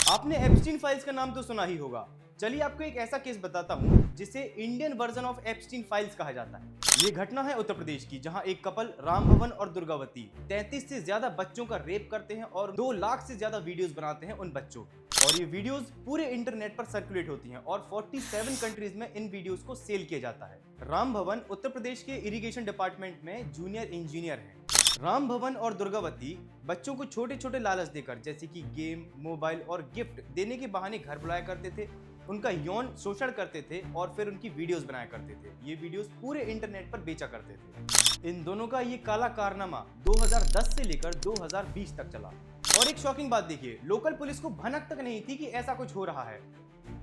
आपने Epstein files का नाम तो सुना ही होगा। चलिए आपको एक ऐसा केस बताता हूँ जिसे Indian version of Epstein files कहा जाता है। ये घटना है उत्तर प्रदेश की, जहां एक कपल राम भवन और दुर्गावती 33 से ज्यादा बच्चों का रेप करते हैं और 2 लाख से ज्यादा वीडियोस बनाते हैं उन बच्चों की। और ये वीडियोस पूरे इंटरनेट पर सर्कुलेट होती हैं और 47 कंट्रीज में इन वीडियोस को सेल किया जाता है। राम भवन उत्तर प्रदेश के इरिगेशन डिपार्टमेंट में जूनियर इंजीनियर हैं। राम भवन और दुर्गावती बच्चों को छोटे छोटे लालच देकर, जैसे कि गेम, मोबाइल और गिफ्ट देने के बहाने घर बुलाया करते थे, उनका यौन शोषण करते थे और फिर उनकी वीडियोस बनाया करते थे। ये वीडियोस पूरे इंटरनेट पर बेचा करते थे। इन दोनों का ये काला कारनामा 2010 से लेकर 2020 तक चला। और एक शॉकिंग बात देखिए, लोकल पुलिस को भनक तक नहीं थी कि ऐसा कुछ हो रहा है,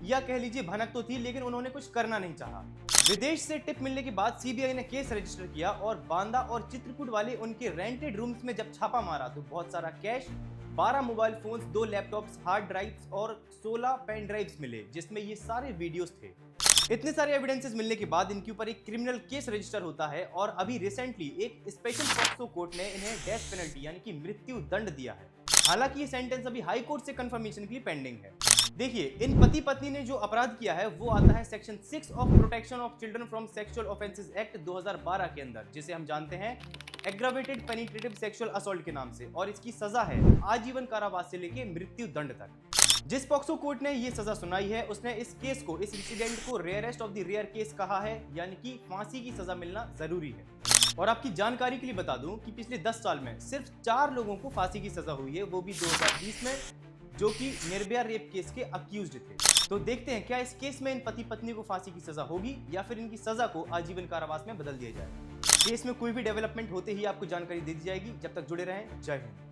या कह लीजिए भनक तो थी लेकिन उन्होंने कुछ करना नहीं चाहा। विदेश से टिप मिलने के बाद सीबीआई ने केस रजिस्टर किया और बांदा और चित्रकूट वाले उनके रेंटेड रूम्स में जब छापा मारा तो बहुत सारा cash, 12 mobile phones, 2 laptops, hard drives और 16 पेन ड्राइव्स मिले, जिसमें ये सारे वीडियोस थे। इतने सारे एविडेंसेस मिलने के बाद इनके ऊपर एक क्रिमिनल केस रजिस्टर होता है और अभी रिसेंटली एक स्पेशल पॉक्सो कोर्ट ने इन्हें डेथ पेनल्टी यानी कि मृत्यु दंड दिया है। हालांकि ये सेंटेंस अभी हाई कोर्ट से कंफर्मेशन के लिए पेंडिंग है। देखिए, इन पति पत्नी ने जो अपराध किया है वो आता है section 6 of protection of children from sexual offences act 2012 के अंदर, जिसे हम जानते हैं एग्रावेटेड पेनिट्रेटिव सेक्सुअल असॉल्ट के नाम से, और इसकी सजा है आजीवन कारावास से लेकर मृत्यु दंड तक। जिस पॉक्सो कोर्ट ने ये सजा सुनाई है उसने इस केस को, इस इंसिडेंट को rarest of the rare case कहा है, यानी कि फांसी की सजा मिलना जरूरी है। और आपकी जानकारी के लिए बता दूं कि पिछले 10 साल में सिर्फ 4 लोगों को फांसी की सजा हुई है, वो भी 2020 में, जो कि निर्भया रेप केस के अक्यूज्ड थे। तो देखते हैं क्या इस केस में इन पति पत्नी को फांसी की सजा होगी या फिर इनकी सजा को आजीवन कारावास में बदल दिया जाएगा। केस में कोई भी डेवलपमेंट होते ही आपको जानकारी दे दी जाएगी। जब तक जुड़े रहें, जय हिंद।